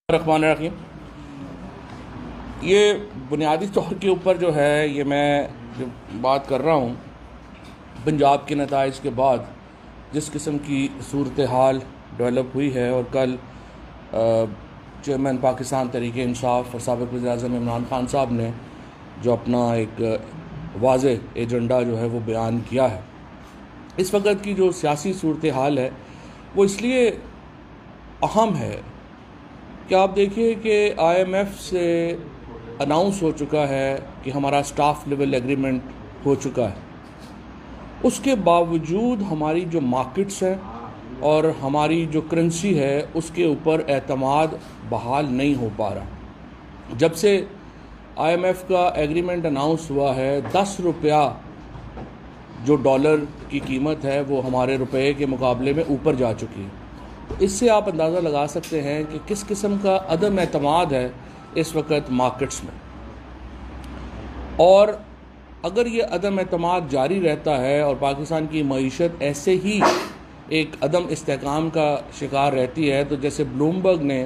रहमान रहीम। ये बुनियादी तौर के ऊपर जो है ये मैं जो बात कर रहा हूँ पंजाब के नताइज के बाद जिस किस्म की सूरत हाल डेवलप हुई है, और कल चेयरमैन पाकिस्तान तहरीक इंसाफ और साबिक़ वज़ीर-ए-आज़म इमरान खान साहब ने जो अपना एक वाज़े एजेंडा जो है वो बयान किया है। इस वक्त की जो सियासी सूरत हाल है वो इसलिए अहम है कि आप देखिए कि IMF से अनाउंस हो चुका है कि हमारा स्टाफ लेवल एग्रीमेंट हो चुका है। उसके बावजूद हमारी जो मार्केट्स हैं और हमारी जो करेंसी है उसके ऊपर एतमाद बहाल नहीं हो पा रहा। जब से IMF का एग्रीमेंट अनाउंस हुआ है 10 रुपया जो डॉलर की कीमत है वो हमारे रुपए के मुकाबले में ऊपर जा चुकी है। इससे आप अंदाज़ा लगा सकते हैं कि किस किस्म का अदम एतमाद है इस वक्त मार्केट्स में। और अगर ये अदम एतमाद जारी रहता है और पाकिस्तान की मईशत ऐसे ही एक अदम इस्तेहकाम का शिकार रहती है, तो जैसे ब्लूमबर्ग ने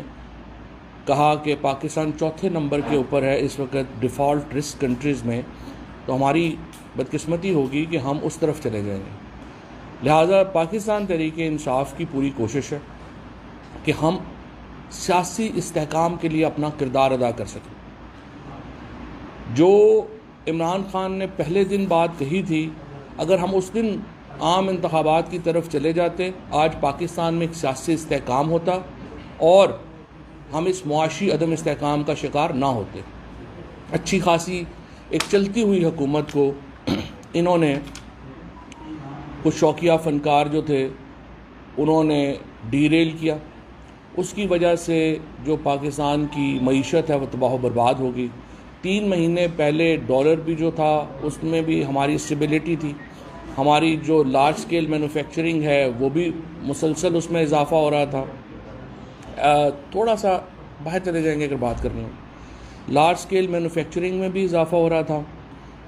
कहा कि पाकिस्तान चौथे नंबर के ऊपर है इस वक्त डिफ़ॉल्ट रिस्क कंट्रीज़ में, तो हमारी बदकिस्मती होगी कि हम उस तरफ चले जाएंगे। लिहाजा पाकिस्तान तहरीक इंसाफ की पूरी कोशिश है कि हम सियासी इस्तेहकाम के लिए अपना किरदार अदा कर सकें। जो इमरान खान ने पहले दिन बात कही थी, अगर हम उस दिन आम इंतखाबात की तरफ चले जाते, आज पाकिस्तान में एक सियासी इस्तेहकाम होता और हम इस मुआशी अदम इस्तेहकाम का शिकार ना होते। अच्छी खासी एक चलती हुई हुकूमत को इन्होंने कुछ शौकिया फ़नकार जो थे उन्होंने डीरेल किया। उसकी वजह से जो पाकिस्तान की मईशत है वो तबाह बर्बाद होगी। 3 महीने पहले डॉलर भी जो था उसमें भी हमारी स्टेबिलिटी थी। हमारी जो लार्ज स्केल मैन्युफैक्चरिंग है वो भी मुसलसल उसमें इजाफ़ा हो रहा था। थोड़ा सा बाहर चले जाएंगे अगर बात करनी हो, लार्ज स्केल मैन्युफैक्चरिंग में भी इजाफ़ा हो रहा था।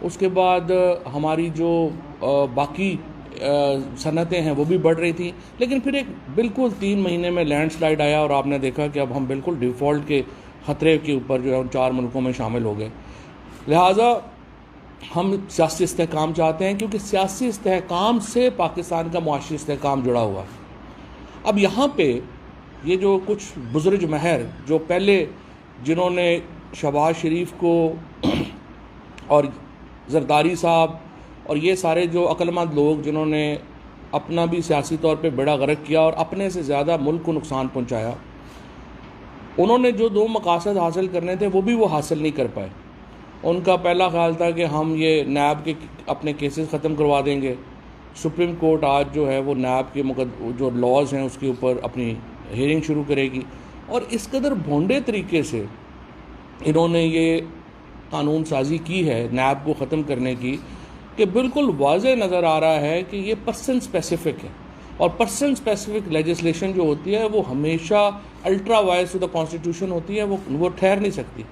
उसके बाद हमारी जो बाकी सनतें हैं वो भी बढ़ रही थी। लेकिन फिर एक बिल्कुल 3 महीने में लैंडस्लाइड आया और आपने देखा कि अब हम बिल्कुल डिफ़ॉल्ट के ख़तरे के ऊपर जो है उन 4 मुल्कों में शामिल हो गए। लिहाजा हम सियासी इस्तेहकाम चाहते हैं, क्योंकि सियासी इस्तेहकाम से पाकिस्तान का मुआशी इस्तेहकाम जुड़ा हुआ है। अब यहाँ पे ये जो कुछ बुज़ुर्ग महर जो पहले जिन्होंने शहबाज शरीफ को और जरदारी साहब और ये सारे जो अक्लमंद लोग जिन्होंने अपना भी सियासी तौर पे बेड़ा गर्क किया और अपने से ज़्यादा मुल्क को नुकसान पहुंचाया, उन्होंने जो 2 मकासद हासिल करने थे वो भी वो हासिल नहीं कर पाए। उनका पहला ख्याल था कि हम ये नैब के अपने केसेस ख़त्म करवा देंगे। सुप्रीम कोर्ट आज जो है वो नैब के जो लॉज हैं उसके ऊपर अपनी हियरिंग शुरू करेगी। और इस कदर भोंडे तरीके से इन्होंने ये कानून साजी की है नैब को ख़त्म करने की कि बिल्कुल वाज़े नज़र आ रहा है कि ये पर्सन स्पेसिफिक है। और पर्सन स्पेसिफिक लेजिस्लेशन जो होती है वो हमेशा ultra vires to the constitution होती है, वो ठहर नहीं सकती।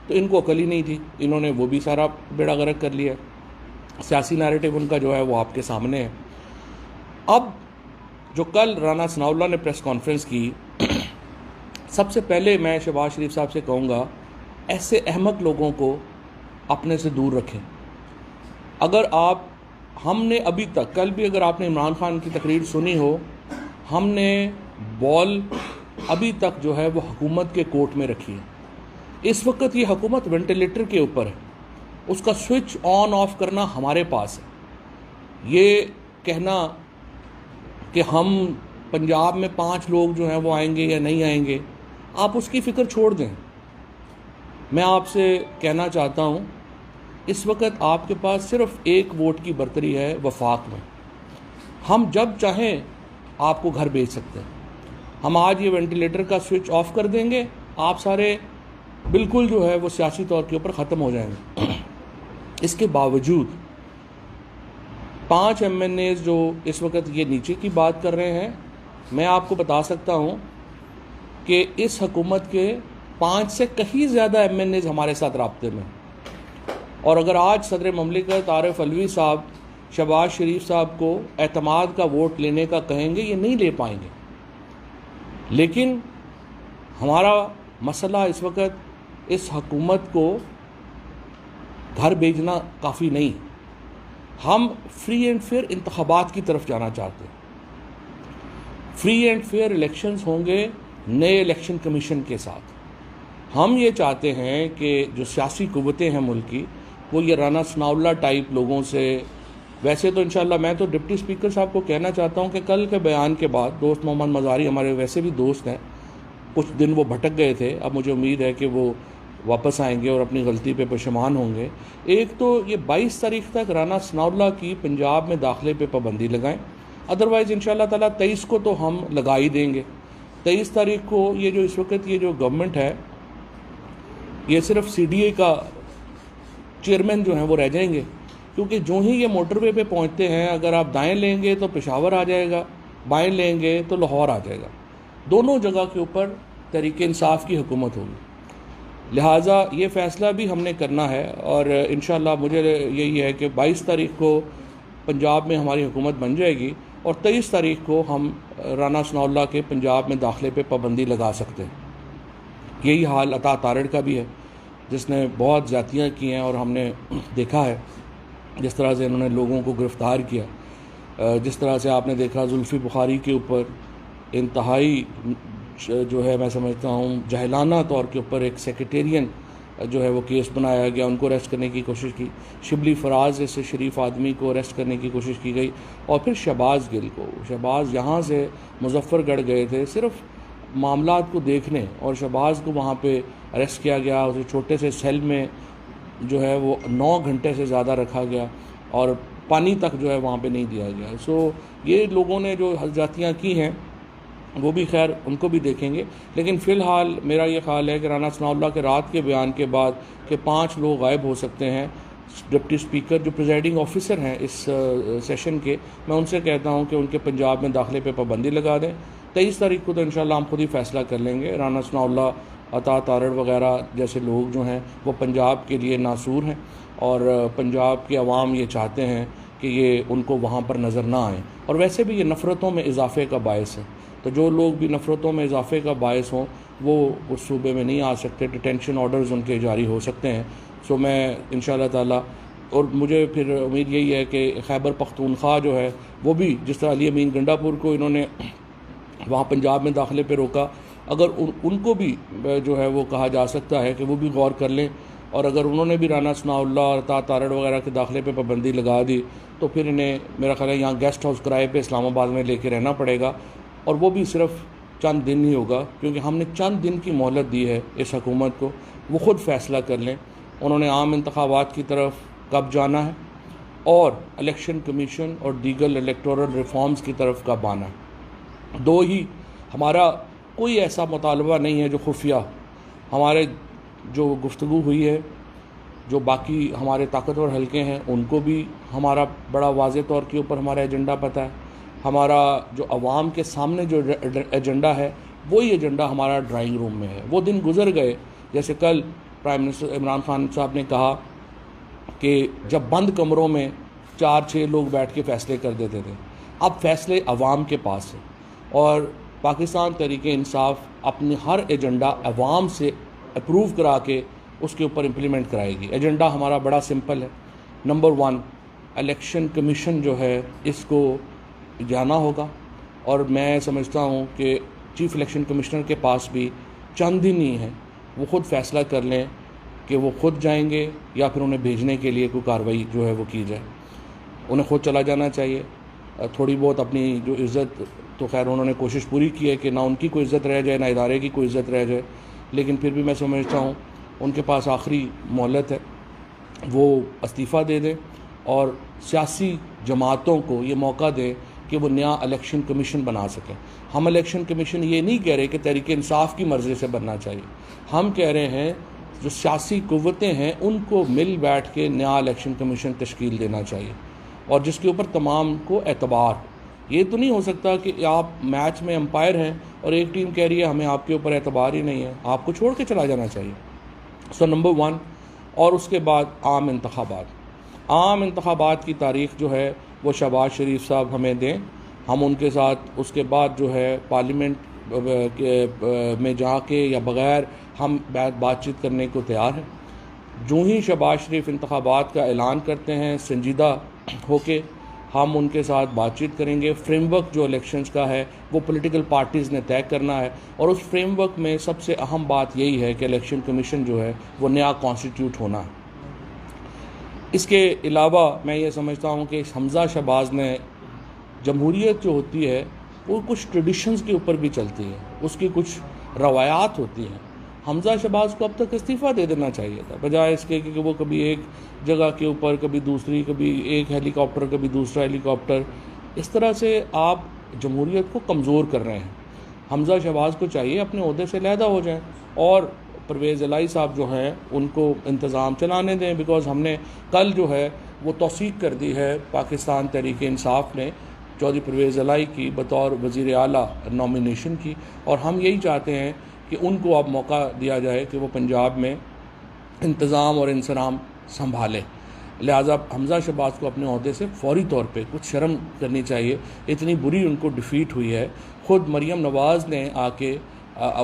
तो इनको अकल ही नहीं थी, इन्होंने वो भी सारा बेड़ा गर्क कर लिया। सियासी नैरेटिव उनका जो है वो आपके सामने है। अब जो कल राना सनाउल्लाह ने प्रेस कॉन्फ्रेंस की, सबसे पहले मैं शहबाज शरीफ साहब से कहूँगा ऐसे अहमक लोगों को अपने से दूर रखें। अगर हमने अभी तक, कल भी अगर आपने इमरान खान की तकरीर सुनी हो, हमने बॉल अभी तक जो है वो हुकूमत के कोर्ट में रखी है। इस वक्त ये हुकूमत वेंटिलेटर के ऊपर है, उसका स्विच ऑन ऑफ करना हमारे पास है। ये कहना कि हम पंजाब में 5 लोग जो हैं वो आएंगे या नहीं आएंगे, आप उसकी फ़िक्र छोड़ दें। मैं आपसे कहना चाहता हूँ इस वक्त आपके पास सिर्फ 1 वोट की बर्तरी है वफाक में। हम जब चाहें आपको घर भेज सकते हैं। हम आज ये वेंटिलेटर का स्विच ऑफ कर देंगे, आप सारे बिल्कुल जो है वो सियासी तौर के ऊपर ख़त्म हो जाएंगे। इसके बावजूद 5 MNAs जो इस वक्त ये नीचे की बात कर रहे हैं, मैं आपको बता सकता हूँ कि इस हुकूमत के 5 से कहीं ज़्यादा MNAs हमारे साथ राब्ते में। और अगर आज सदर ममलिकत आरिफ अलवी साहब शहबाज शरीफ साहब को एतमाद का वोट लेने का कहेंगे, ये नहीं ले पाएंगे। लेकिन हमारा मसला इस वक्त इस हुकूमत को घर भेजना काफ़ी नहीं, हम फ्री एंड फेयर इंतखाबात की तरफ जाना चाहते हैं। फ्री एंड फेयर इलेक्शंस होंगे नए इलेक्शन कमीशन के साथ। हम ये चाहते हैं कि जो सियासी कुव्वतें हैं मुल्क की, वो ये राना सनाउल्लाह टाइप लोगों से, वैसे तो इंशाल्लाह मैं तो डिप्टी स्पीकर साहब को कहना चाहता हूँ कि कल के बयान के बाद दोस्त मोहम्मद मज़ारी हमारे वैसे भी दोस्त हैं, कुछ दिन वो भटक गए थे, अब मुझे उम्मीद है कि वो वापस आएंगे और अपनी गलती पे पशेमान होंगे। एक तो ये 22 तारीख तक राना सनाउल्लाह की पंजाब में दाखिले पे पाबंदी लगाएं, अदरवाइज़ इंशाल्लाह ताला 23 को तो हम लगा ही देंगे। 23 तारीख को ये जो इस वक्त ये जो गवर्नमेंट है, ये सिर्फ CDA का चेयरमैन जो हैं वो रह जाएंगे, क्योंकि जो ही ये मोटरवे पे पहुंचते हैं, अगर आप दाएं लेंगे तो पेशावर आ जाएगा, बाएं लेंगे तो लाहौर आ जाएगा। दोनों जगह के ऊपर तहरीक इंसाफ की हुकूमत होगी। लिहाजा ये फ़ैसला भी हमने करना है और इंशाल्लाह मुझे यही है कि 22 तारीख को पंजाब में हमारी हुकूमत बन जाएगी और 23 तारीख को हम राना सनाउल्लाह के पंजाब में दाखिले पे पाबंदी लगा सकते हैं। यही हाल अता तारड़ का भी है, जिसने बहुत ज़्यादतियाँ की हैं और हमने देखा है जिस तरह से इन्होंने लोगों को गिरफ़्तार किया। जिस तरह से आपने देखा जुल्फ़ी बुखारी के ऊपर इंतहाई जो है, मैं समझता हूँ जहलाना तौर के ऊपर एक सेक्रेटेरियन जो है वो केस बनाया गया, उनको अरेस्ट करने की कोशिश की। शिबली फराज जैसे शरीफ आदमी को अरेस्ट करने की कोशिश की गई और फिर शहबाज गिल को, शहबाज यहाँ से मुजफ्फरगढ़ गए थे सिर्फ मामलात को देखने और शहबाज को वहाँ पे अरेस्ट किया गया। उसे छोटे से सेल में जो है वो 9 घंटे से ज़्यादा रखा गया और पानी तक जो है वहाँ पे नहीं दिया गया। सो ये लोगों ने जो ज़्यादतियाँ की हैं वो भी खैर उनको भी देखेंगे, लेकिन फ़िलहाल मेरा ये ख्याल है कि राना सनाउल्लाह के रात के बयान के बाद कि 5 लोग गायब हो सकते हैं, डिप्टी स्पीकर जो प्रिजाइडिंग ऑफिसर हैं इस सेशन के, मैं उनसे कहता हूं कि उनके पंजाब में दाखिले पे पाबंदी लगा दें। 23 तारीख को तो इंशाल्लाह हम खुद ही फ़ैसला कर लेंगे। राना सनाउल्लाह, अता तारड़ वगैरह जैसे लोग जो हैं वो पंजाब के लिए नासूर हैं और पंजाब की आवाम ये चाहते हैं कि ये उनको वहाँ पर नज़र ना आए, और वैसे भी ये नफ़रतों में इजाफ़े का बायस है। तो जो लोग भी नफ़रतों में इजाफ़े का बायस हों वो उस सूबे में नहीं आ सकते, डिटेंशन ऑर्डर्स उनके जारी हो सकते हैं। सो मैं इंशाल्लाह ताला, और मुझे फिर उम्मीद यही है कि खैबर पख्तूनख्वा जो है वो भी, जिस तरह अली अमीन गंडापुर को इन्होंने वहाँ पंजाब में दाखिले पे रोका, अगर उनको भी जो है वो कहा जा सकता है कि वो भी गौर कर लें, और अगर उन्होंने भी राना सनाउल्लाह और अता तारड़ वगैरह के दाखिले पे पाबंदी लगा दी तो फिर इन्हें मेरा ख्याल है यहाँ गेस्ट हाउस किराए पे इस्लामाबाद में लेके रहना पड़ेगा, और वो भी सिर्फ चंद दिन ही होगा, क्योंकि हमने चंद दिन की मोहलत दी है इस हुकूमत को, वो ख़ुद फ़ैसला कर लें उन्होंने आम इंतखाबात की तरफ कब जाना है और इलेक्शन कमीशन और दीगर इलेक्टोरल रिफॉर्म्स की तरफ कब आना है। दो ही, हमारा कोई ऐसा मुतालबा नहीं है जो खुफिया, हमारे जो गुफ्तगू हुई है, जो बाकी हमारे ताकतवर हलके हैं उनको भी हमारा बड़ा वाज़े तौर के ऊपर हमारा एजेंडा पता है। हमारा जो अवाम के सामने जो एजेंडा है वही एजेंडा हमारा ड्राइंग रूम में है। वो दिन गुजर गए, जैसे कल प्राइम मिनिस्टर इमरान खान साहब ने कहा कि जब बंद कमरों में 4-6 लोग बैठ के फ़ैसले कर देते थे, अब फ़ैसले अवाम के पास है और पाकिस्तान तहरीक इंसाफ अपनी हर एजेंडा अवाम से अप्रूव करा के उसके ऊपर इम्प्लीमेंट कराएगी। एजेंडा हमारा बड़ा सिंपल है। नंबर 1, इलेक्शन कमीशन जो है इसको जाना होगा, और मैं समझता हूँ कि चीफ़ इलेक्शन कमिश्नर के पास भी चंद दिन ही है, वो ख़ुद फ़ैसला कर लें कि वो ख़ुद जाएंगे या फिर उन्हें भेजने के लिए कोई कार्रवाई जो है वो की जाए। उन्हें ख़ुद चला जाना चाहिए। थोड़ी बहुत अपनी जो इज़्ज़त, तो खैर उन्होंने कोशिश पूरी की है कि ना उनकी कोई इज़्ज़त रह जाए ना इदारे की कोई इज़्ज़त रह जाए, लेकिन फिर भी मैं समझता हूँ उनके पास आखिरी मोहलत है, वो इस्तीफ़ा दे दें और सियासी जमातों को ये मौका दें कि वो नया इलेक्शन कमीशन बना सकें। हम इलेक्शन कमीशन ये नहीं कह रहे कि तहरीक इंसाफ की मर्ज़ी से बनना चाहिए, हम कह रहे हैं जो सियासी कुव्वतें हैं उनको मिल बैठ के नया इलेक्शन कमीशन तश्कील देना चाहिए, और जिसके ऊपर तमाम को एतबार। ये तो नहीं हो सकता कि आप मैच में अंपायर हैं और एक टीम कह रही है हमें आपके ऊपर एतबार ही नहीं है, आपको छोड़ के चला जाना चाहिए। सो नंबर 1, और उसके बाद आम इंतखाबात की तारीख़ जो है वो शहबाज शरीफ साहब हमें दें, हम उनके साथ उसके बाद जो है पार्लियामेंट में जाके या बग़ैर हम बातचीत करने को तैयार हैं। जो ही शहबाज शरीफ इंतखाबात का ऐलान करते हैं संजीदा होके हम उनके साथ बातचीत करेंगे। फ्रेमवर्क जो इलेक्शंस का है वो पॉलिटिकल पार्टीज़ ने तय करना है और उस फ्रेमवर्क में सबसे अहम बात यही है कि इलेक्शन कमीशन जो है वो नया कॉन्स्टिट्यूट होना है। इसके अलावा मैं ये समझता हूँ कि हमज़ा शहबाज ने जमहूरियत जो होती है वो कुछ ट्रेडिशंस के ऊपर भी चलती है, उसकी कुछ रवायात होती हैं। हमज़ा शहबाज को अब तक इस्तीफ़ा दे देना चाहिए था, बजाय इसके कि वो कभी एक जगह के ऊपर कभी दूसरी, कभी एक हेलीकॉप्टर कभी दूसरा हेलीकॉप्टर, इस तरह से आप जमहूरियत को कमज़ोर कर रहे हैं। हमज़ा शहबाज को चाहिए अपने ओहदे से अलहदा हो जाएं और परवेज़ इलाही साहब जो हैं उनको इंतज़ाम चलाने दें। बिकॉज़ हमने कल जो है वो तौसीक कर दी है पाकिस्तान तहरीक इंसाफ ने चौधरी परवेज़ इलाही की बतौर वज़ीर आला नॉमिनेशन की, और हम यही चाहते हैं कि उनको अब मौका दिया जाए कि वो पंजाब में इंतज़ाम और इंसराम संभाले। लिहाजा हमज़ा शहबाज को अपने ओहदे से फौरी तौर पे कुछ शर्म करनी चाहिए। इतनी बुरी उनको डिफ़ीट हुई है, ख़ुद मरीम नवाज़ ने आके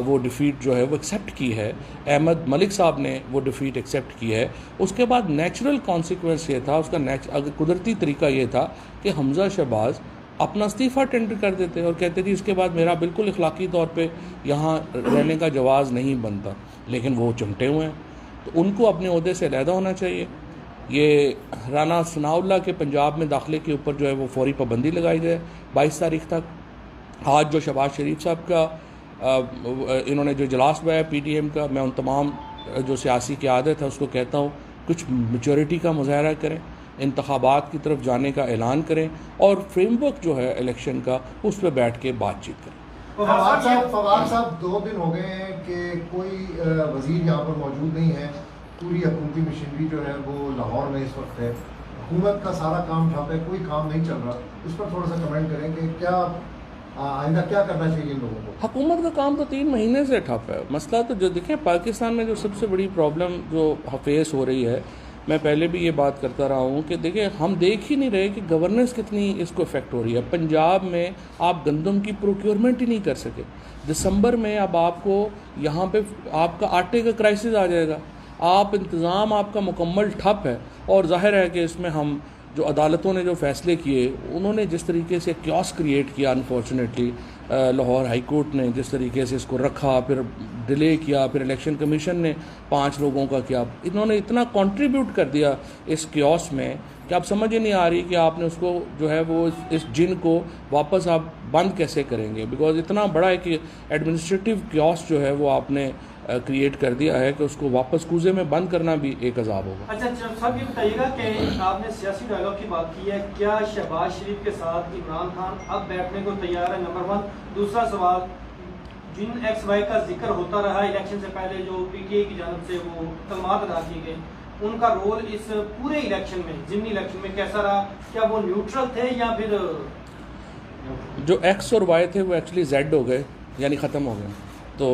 वो डिफ़ीट जो है वो एक्सेप्ट की है, अहमद मलिक साहब ने वो डिफ़ीट एक्सेप्ट की है। उसके बाद नेचुरल कॉन्सिक्वेंस ये था, उसका अगर कुदरती तरीका ये था कि हमज़ा शहबाज अपना इस्तीफ़ा टेंडर कर देते और कहते थे इसके बाद मेरा बिल्कुल इखलाकी तौर पे यहाँ रहने का जवाज़ नहीं बनता, लेकिन वो चिमटे हुए हैं तो उनको अपने ओहदे से अलहदा होना चाहिए। ये राना सनाउल्लाह के पंजाब में दाखिले के ऊपर जो है वो फौरी पाबंदी लगाई जाए 22 तारीख तक। आज जो शहबाज शरीफ साहब का इन्होंने जो इजलास बुलाया PTM का, मैं उन तमाम जो सियासी क़यादत है उसको कहता हूँ कुछ मैच्योरिटी का मुजाहरा करें, इंतखाबात की तरफ जाने का ऐलान करें और फ्रेमवर्क जो है इलेक्शन का उस पर बैठ के बातचीत करें। फवाद साहब 2 दिन हो गए हैं कि कोई वजीर यहाँ पर मौजूद नहीं है, पूरी हुकूमती मशीनरी जो है वो लाहौर में इस वक्त है, हुकूमत का सारा काम ठप है, कोई काम नहीं चल रहा। इस पर थोड़ा सा कमेंट करें कि क्या आइंदा क्या करना चाहिए इन लोगों को। हुकूमत का काम तो 3 महीने से ठप है। मसला तो जो देखें पाकिस्तान में जो सबसे बड़ी प्रॉब्लम जो फेस हो रही है, मैं पहले भी ये बात करता रहा हूँ कि देखिए हम देख ही नहीं रहे कि गवर्नेंस कितनी इसको इफेक्ट हो रही है। पंजाब में आप गंदम की प्रोक्योरमेंट ही नहीं कर सके। दिसंबर में अब आपको यहाँ पे आपका आटे का क्राइसिस आ जाएगा, आप इंतज़ाम आपका मुकम्मल ठप है। और जाहिर है कि इसमें हम जो अदालतों ने जो फ़ैसले किए, उन्होंने जिस तरीके से क्योस क्रिएट किया, अनफॉर्चुनेटली लाहौर हाई कोर्ट ने जिस तरीके से इसको रखा, फिर डिले किया, फिर इलेक्शन कमीशन ने 5 लोगों का किया, इन्होंने इतना कंट्रीब्यूट कर दिया इस क्योस में कि आप समझ ही नहीं आ रही कि आपने उसको जो है वो इस जिन को वापस आप बंद कैसे करेंगे। बिकॉज इतना बड़ा एक एडमिनिस्ट्रेटिव क्योस जो है वो आपने क्रिएट कर दिया है कि उसको वापस कूजे में बंद करना भी एक अजाब होगा। अच्छा साहब ये बताइएगा कि आपने सियासी डायलॉग की बात की है, क्या शहबाज शरीफ के साथ इमरान खान अब बैठने को तैयार है? नंबर 1। दूसरा सवाल, जिन XY का जिक्र होता रहा इलेक्शन से पहले जो PTI की जानब से वो कलमात अदा किए गए, उनका रोल इस पूरे इलेक्शन में, ज़िमनी इलेक्शन में कैसा रहा? क्या वो न्यूट्रल थे या फिर जो X और Y थे वो एक्चुअली Z हो गए, यानी ख़त्म हो गए। तो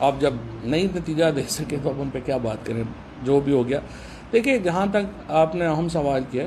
अब जब नई नतीजा दे सके तो अब उन पर क्या बात करें, जो भी हो गया। देखिए जहाँ तक आपने अहम सवाल किया,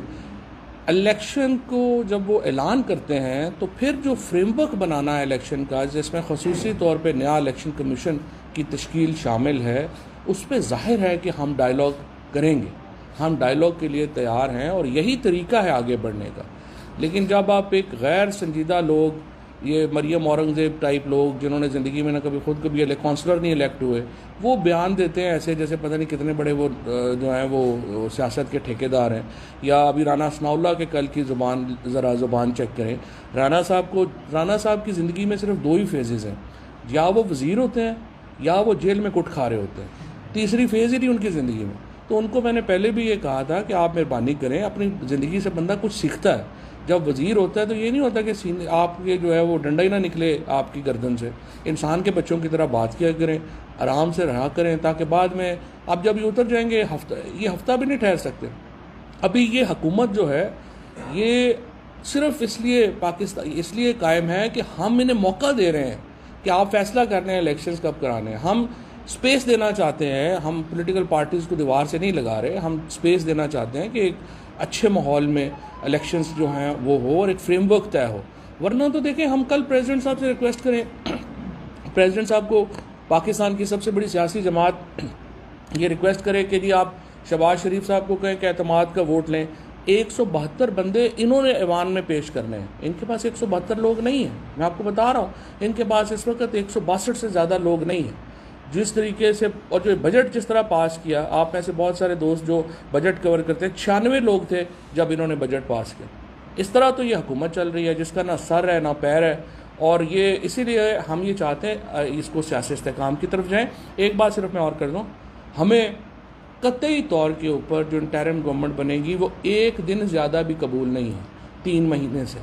इलेक्शन को जब वो ऐलान करते हैं तो फिर जो फ्रेमवर्क बनाना है इलेक्शन का, जिसमें ख़ुसूसी तौर पे नया इलेक्शन कमीशन की तश्कील शामिल है, उस पर ज़ाहिर है कि हम डायलॉग करेंगे, हम डायलॉग के लिए तैयार हैं और यही तरीका है आगे बढ़ने का। लेकिन जब आप एक गैर संजीदा लोग, ये मरियम औरंगज़ेब टाइप लोग जिन्होंने ज़िंदगी में ना कभी खुद कभी काउंसलर नहीं इलेक्ट हुए, वो बयान देते हैं ऐसे जैसे पता नहीं कितने बड़े वो जो हैं वो सियासत के ठेकेदार हैं। या अभी राना सनाउल्लाह के कल की ज़ुबान चेक करें, राना साहब की ज़िंदगी में सिर्फ 2 ही फेजेज़ हैं, या वो वज़ीर होते हैं या वो जेल में कुट खा रहे होते हैं, तीसरी फेज़ ही नहीं उनकी ज़िंदगी में। तो उनको मैंने पहले भी ये कहा था कि आप मेहरबानी करें, अपनी ज़िंदगी से बंदा कुछ सीखता है। जब वज़ीर होता है तो ये नहीं होता कि आपके जो है वो डंडा ही ना निकले आपकी गर्दन से। इंसान के बच्चों की तरह बात किया करें, आराम से रहा करें, ताकि बाद में आप जब ये उतर जाएंगे ये हफ्ता भी नहीं ठहर सकते। अभी ये हुकूमत जो है ये सिर्फ इसलिए कायम है कि हम इन्हें मौका दे रहे हैं कि आप फैसला कर रहे हैं इलेक्शंस कब कराने हैं। हम स्पेस देना चाहते हैं, हम पॉलिटिकल पार्टीज़ को दीवार से नहीं लगा रहे, हम स्पेस देना चाहते हैं कि एक अच्छे माहौल में इलेक्शंस जो हैं वो हो और एक फ्रेमवर्क तय हो। वरना तो देखें, हम कल प्रेसिडेंट साहब से रिक्वेस्ट करें, प्रेसिडेंट साहब को पाकिस्तान की सबसे बड़ी सियासी जमात ये रिक्वेस्ट करे कि जी आप शहबाज शरीफ साहब को कहें कि एतमाद का वोट लें। 172 बंदे इन्होंने ऐवान में पेश करने हैं, इनके पास 172 लोग नहीं हैं। मैं आपको बता रहा हूँ, इनके पास इस वक्त 162 से ज़्यादा लोग नहीं हैं। जिस तरीके से और जो बजट जिस तरह पास किया, आप में से बहुत सारे दोस्त जो बजट कवर करते हैं, 96 लोग थे जब इन्होंने बजट पास किया। इस तरह तो ये हुकूमत चल रही है जिसका ना सर है ना पैर है, और ये इसीलिए हम ये चाहते हैं इसको सियासी इस्तेहकाम की तरफ जाएँ। एक बात सिर्फ मैं और कर दूँ, हमें कतई तौर के ऊपर जो इंटरिम गवर्नमेंट बनेगी वो एक दिन ज़्यादा भी कबूल नहीं है। 3 महीने से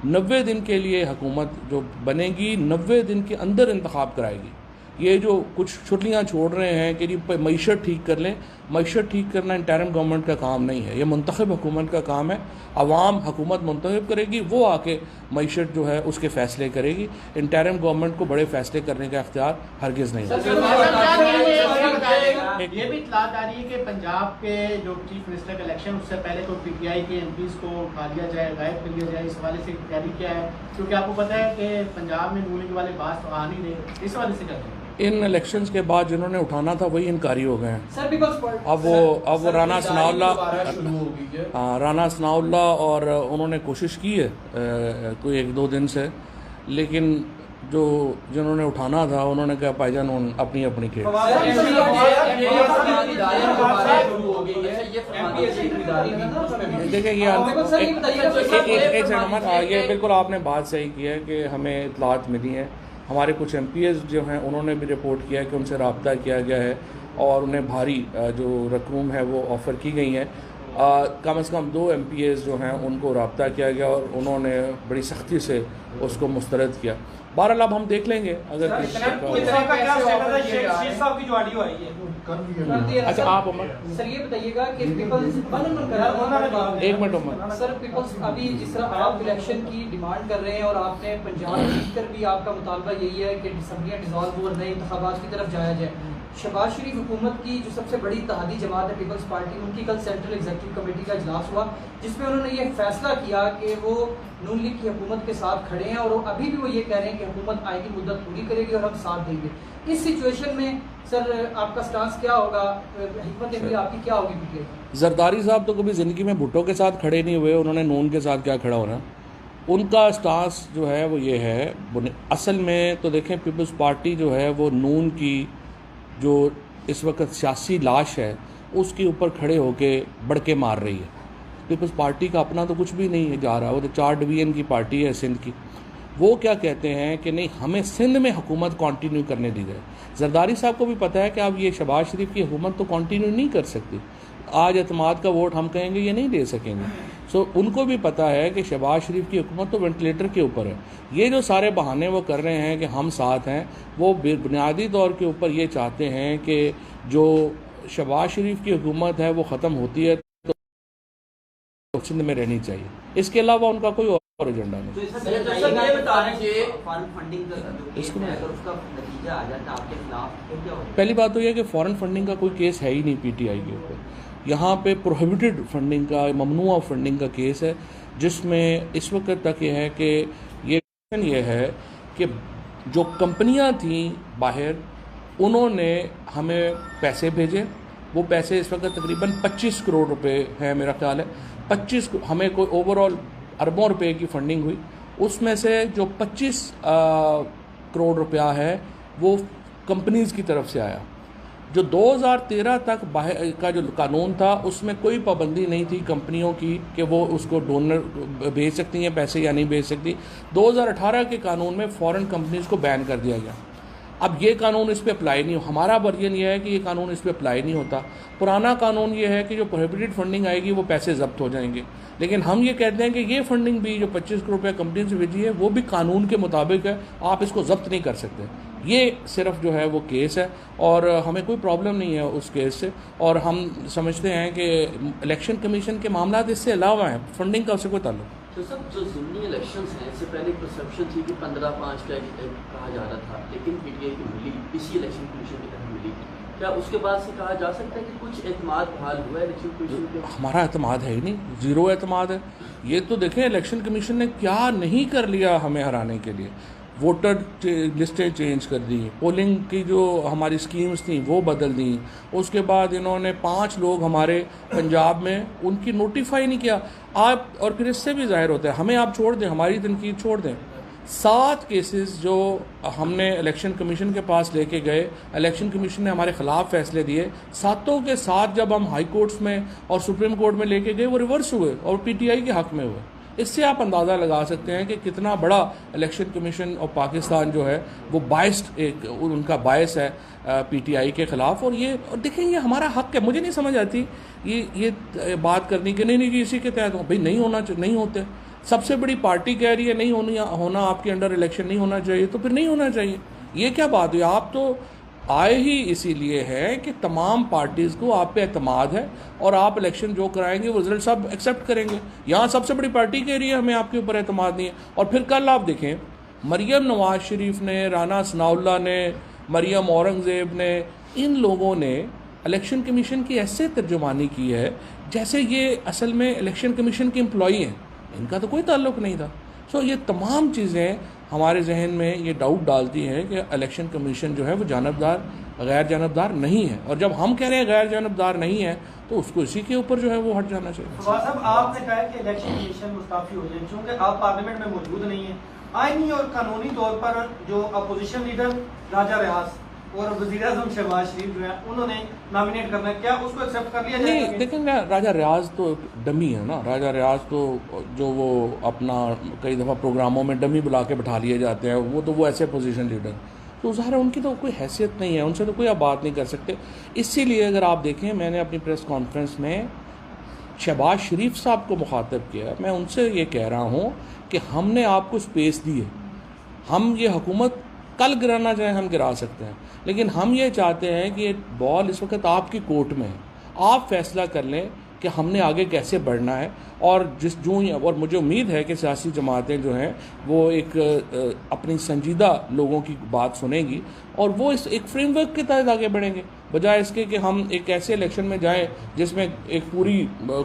90 दिन के लिए हुकूमत जो बनेगी, 90 दिन के अंदर इंतखाब कराएगी। ये जो कुछ छुट्टियाँ छोड़ रहे हैं कि जी मईशत ठीक कर लें, मईशत ठीक करना इंटरिम गवर्नमेंट का काम नहीं है, ये मुंतखब हुकूमत का काम है। अवाम हुकूमत मुंतखब करेगी, वो आके मईशत जो है उसके फ़ैसले करेगी। इंटरिम गवर्नमेंट को बड़े फ़ैसले करने का इख्तियार हरगिज़ नहीं है। ये भी इत्तलात आ रही है कि पंजाब के जो चीफ मिनिस्टर का इलेक्शन, उससे पहले तो PTI के MPs को उठा लिया जाए, गायब कर लिया जाए। इस हवाले से तैयारी क्या है? क्योंकि आपको पता है कि पंजाब में रूलिंग वाले बात तो आ नहीं रहे, इस हवाले से क्या करें? इन इलेक्शंस के बाद जिन्होंने उठाना था वही इनकारी हो गए हैं। अब वो राना सनाउल्ला और उन्होंने कोशिश की है कोई 1-2 दिन से, लेकिन जो जिन्होंने उठाना था उन्होंने कहा भाईजान अपनी अपनी खेल। देखिए ये बिल्कुल आपने बात सही की है कि हमें इत्तलात मिली है। हमारे कुछ MPs जो हैं उन्होंने भी रिपोर्ट किया है कि उनसे रब्ता किया गया है और उन्हें भारी जो रकूम है वो ऑफ़र की गई है। कम से कम 2 MPs जो हैं उनको रब्ता किया गया और उन्होंने बड़ी सख्ती से उसको मुस्तरद किया। बहरहाल अब हम देख लेंगे अगर अच्छा आप उमर सर ये बताइएगा कि पीपल्स एक मिनट उमर सर पीपल्स अभी जिस तरह आप इलेक्शन की डिमांड कर रहे हैं और आपने पंजाब जीतकर भी आपका मुतालबा यही है कि असम्बलियाँ डिसॉल्व हो, नए इंतखाबात की तरफ जाया जाए। शहबाज शरीफ हुकूमत की जो सबसे बड़ी इत्तेहादी जमात है पीपल्स पार्टी, उनकी कल सेंट्रल एग्जीक्यूटिव कमेटी का इजलास हुआ जिसमें उन्होंने ये फैसला किया कि वो नून लीग की हुकूमत के साथ खड़े हैं और अभी भी वो ये कह रहे हैं कि हुकूमत आएगी, मुद्दत पूरी करेगी और हम साथ देंगे। इस सिचुएशन में सर आपका स्टांस क्या होगा, हिकमत अमली आपकी क्या होगी PTI? जरदारी साहब तो कभी ज़िंदगी में भुट्टो के साथ खड़े नहीं हुए, उन्होंने नून के साथ क्या खड़ा होना। उनका स्टांस जो है वो ये है, असल में तो देखें पीपल्स पार्टी जो है वो नून की जो इस वक्त सियासी लाश है उसके ऊपर खड़े होके बड़के मार रही है। पीपल्स पार्टी का अपना तो कुछ भी नहीं है जा रहा, वो तो 4 डिवीज़न की पार्टी है सिंध की। वो क्या कहते हैं कि नहीं हमें सिंध में हुकूमत कंटिन्यू करने दी जाए। जरदारी साहब को भी पता है कि अब ये शहबाज शरीफ की हुकूमत तो कंटिन्यू नहीं कर सकती। आज एतमाद का वोट हम कहेंगे ये नहीं दे सकेंगे। सो उनको भी पता है कि शहबाज शरीफ की हुकूमत तो वेंटिलेटर के ऊपर है। ये जो सारे बहाने वो कर रहे हैं कि हम साथ हैं, वो बुनियादी तौर के ऊपर ये चाहते हैं कि जो शहबाज शरीफ की हुकूमत है वो ख़त्म होती है तो सिंध में रहनी चाहिए। इसके अलावा उनका कोई और एजेंडा नहीं। पहली बात तो यह कि फ़ॉरेन फंडिंग का कोई केस है ही नहीं PTI के ऊपर। यहाँ पे प्रोहिबिटेड फंडिंग का, ममनुआ फंडिंग का केस है, जिसमें इस वक्त तक ये है कि ये है कि जो कंपनियाँ थीं बाहर उन्होंने हमें पैसे भेजे। वो पैसे इस वक्त तकरीबन 25 करोड़ रुपए है मेरा ख्याल है। 25 हमें कोई ओवरऑल अरबों रुपए की फंडिंग हुई, उसमें से जो 25 करोड़ रुपया है वो कंपनीज़ की तरफ से आया। जो 2013 तक बाहर का जो कानून था उसमें कोई पाबंदी नहीं थी कंपनियों की कि वो उसको डोनर भेज सकती हैं पैसे या नहीं भेज सकती। 2018 के कानून में फ़ॉरेन कंपनीज़ को बैन कर दिया गया। अब ये कानून इस पे अप्लाई नहीं हो, हमारा वर्जन ये है कि ये कानून इस पे अप्लाई नहीं होता। पुराना कानून ये है कि जो प्रोहिबिटेड फंडिंग आएगी वो पैसे जब्त हो जाएंगे। लेकिन हम ये कहते हैं कि ये फंडिंग भी जो 25 करोड़ रुपये कंपनी से भेजी है वो भी कानून के मुताबिक है, आप इसको जब्त नहीं कर सकते। ये सिर्फ जो है वो केस है और हमें कोई प्रॉब्लम नहीं है उस केस से। और हम समझते हैं कि इलेक्शन कमीशन के मामला इससे अलावा हैं, फंडिंग का उससे कोई ताल्लुक। तो सब जो ज़िमनी इलेक्शंस हैं, इससे पहले परसेप्शन थी कि 15-5 का कहा जा रहा था, लेकिन PTI की मिली इसी इलेक्शन कमीशन की तरफ मिली। क्या उसके बाद से कहा जा सकता है कि कुछ एतमाद बहाल हुआ है इलेक्शन कमीशन पे? हमारा एतमाद है ही नहीं, ज़ीरो एतमाद है। ये तो देखें इलेक्शन कमीशन ने क्या नहीं कर लिया हमें हराने के लिए। वोटर लिस्टें चेंज कर दी, पोलिंग की जो हमारी स्कीम्स थी वो बदल दी। उसके बाद इन्होंने 5 लोग हमारे पंजाब में उनकी नोटिफाई नहीं किया आप, और फिर इससे भी जाहिर होता है हमें आप छोड़ दें, हमारी तनकीद छोड़ दें। 7 केसेस जो हमने इलेक्शन कमीशन के पास लेके गए, इलेक्शन कमीशन ने हमारे ख़िलाफ़ फ़ैसले दिए, 7 के 7 जब हम हाई कोर्ट्स में और सुप्रीम कोर्ट में लेके गए वो रिवर्स हुए और पीटीआई के हक़ में हुए। इससे आप अंदाज़ा लगा सकते हैं कि कितना बड़ा इलेक्शन कमीशन ऑफ पाकिस्तान जो है वो बायस्ड, एक उनका बायस है पीटीआई के ख़िलाफ़। और ये देखें, ये हमारा हक़ है। मुझे नहीं समझ आती ये बात करनी कि नहीं कि इसी के तहत भाई नहीं होते। सबसे बड़ी पार्टी कह रही है नहीं होना आपके अंडर इलेक्शन नहीं होना चाहिए, तो फिर नहीं होना चाहिए। ये क्या बात हुई? आप तो आए ही इसीलिए है कि तमाम पार्टीज़ को आप पे एतमाद है और आप इलेक्शन जो कराएंगे वो रिजल्ट सब एक्सेप्ट करेंगे। यहाँ सबसे बड़ी पार्टी कह रही है हमें आपके ऊपर एतमाद नहीं है। और फिर कल आप देखें, मरियम नवाज शरीफ ने, राना सनाउल्लाह ने, मरियम औरंगज़ेब ने, इन लोगों ने इलेक्शन कमीशन की ऐसे तर्जुमानी की है जैसे ये असल में इलेक्शन कमीशन के एम्प्लॉई हैं, इनका तो कोई ताल्लुक़ नहीं था। सो ये तमाम चीज़ें हमारे जहन में ये डाउट डालती हैं कि इलेक्शन कमीशन जो है वो गैर जानबदार नहीं है। और जब हम कह रहे हैं गैर जानबदार नहीं है तो उसको इसी के ऊपर जो है वो हट जाना चाहिए। साहब, आपने कहा कि इलेक्शन कमीशन मुस्ताफ़ी हो जाए क्योंकि आप पार्लियामेंट में मौजूद नहीं है। आईनी और कानूनी तौर पर जो अपोजिशन लीडर राजा रियाज और वज़ीर-ए-आज़म शहबाज शरीफ जो है उन्होंने नॉमिनेट करना है, क्या उसको एक्सेप्ट कर लिया जाएगा? नहीं, देखें ना, राजा रियाज तो डमी है ना। राजा रियाज तो जो वो अपना कई दफ़ा प्रोग्रामों में डमी बुला के बैठा लिए जाते हैं, वो ऐसे पोजीशन लीडर, तो ज़ाहिर है उनकी तो कोई हैसियत नहीं है, उनसे तो कोई आप बात नहीं कर सकते। इसीलिए अगर आप देखें, मैंने अपनी प्रेस कॉन्फ्रेंस में शहबाज शरीफ साहब को मुखातब किया। मैं उनसे ये कह रहा हूँ कि हमने आपको स्पेस दी है, हम ये हुकूमत कल गिराना चाहें हम गिरा सकते हैं, लेकिन हम ये चाहते हैं कि बॉल इस वक्त आपकी कोर्ट में है, आप फैसला कर लें कि हमने आगे कैसे बढ़ना है। और और मुझे उम्मीद है कि सियासी जमातें जो हैं वो एक अपनी संजीदा लोगों की बात सुनेंगी और वो इस एक फ्रेमवर्क के तहत आगे बढ़ेंगे, बजाय इसके कि हम एक ऐसे इलेक्शन में जाएं जिसमें एक पूरी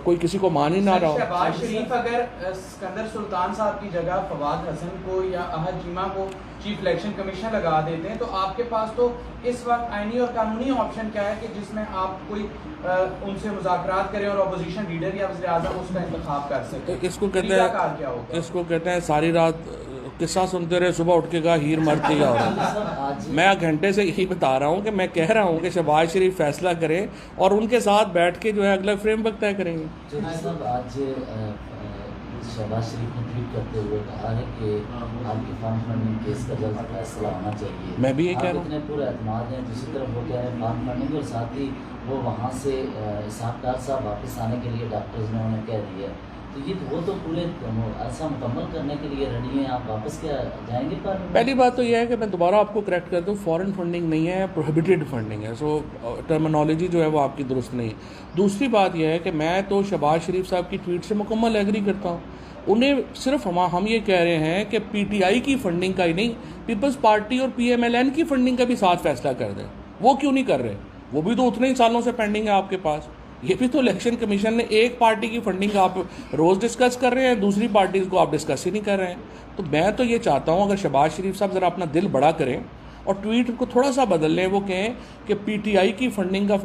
कोई किसी को मान ही ना रहा हो। शहबाज शरीफ अगर सिकंदर सुल्तान साहब की जगह फवाद हसन को या अहद चीमा को चीफ इलेक्शन कमिश्नर लगा देते हैं, तो आपके पास तो इस वक्त आईनी और कानूनी ऑप्शन क्या है कि जिसमें आप कोई उनसे मुज़ाकरात करें और अपोजिशन लीडर या वज़ीर-ए-आज़म उसका इंतखाब कर सकें। इसको कहते हैं सारी रात किस्सा सुनते रहे, सुबह उठ के कहा हीर मरती है। और मैं घंटे से यही बता रहा हूँ कि मैं कह रहा हूँ कि शहबाज शरीफ फैसला करें और उनके साथ बैठ के जो है अगला फ्रेमवर्क तय करेंगे। आज शहबाज शरीफ ने ट्वीट करते हुए कहा है कि आपके फंड फंडिंग केस का जल्द फैसला होना चाहिए। मैं भी ये कह रहा हूँ, इतने पूरे एतमाद हैं। दूसरी तरफ वो कह रहे हैं फंड फंडिंग, और साथ ही वो वहाँ से इसहाक डार साहब वापस आने के लिए डॉक्टर्स ने उन्हें कह दिया। तो ये वो तो पूरे ऐसा मुकम्मल करने के लिए रेडी हैं, आप वापस क्या जाएंगे? पर पहली बात तो यह है कि मैं दोबारा आपको करेक्ट कर दूं, फॉरेन फंडिंग नहीं है, प्रोहिबिटेड फंडिंग है। सो टर्मिनोलॉजी जो है वो आपकी दुरुस्त नहीं है। दूसरी बात यह है कि मैं तो शहबाज शरीफ साहब की ट्वीट से मुकम्मल एग्री करता हूँ। उन्हें सिर्फ हम ये कह रहे हैं कि पीटीआई की फंडिंग का ही नहीं, पीपल्स पार्टी और पीएमएलएन की फंडिंग का भी साथ फैसला कर दें। वो क्यों नहीं कर रहे? वो भी तो उतने ही सालों से पेंडिंग है आपके पास। ये भी तो इलेक्शन कमीशन ने एक पार्टी की फंडिंग आप रोज़ डिस्कस कर रहे हैं, दूसरी पार्टीज़ को आप डिस्कस ही नहीं कर रहे हैं। तो मैं तो ये चाहता हूँ अगर शहबाज शरीफ साहब ज़रा अपना दिल बड़ा करें और ट्वीट को थोड़ा सा बदल लें, वो कहें कि पीटीआई की फंडिंग का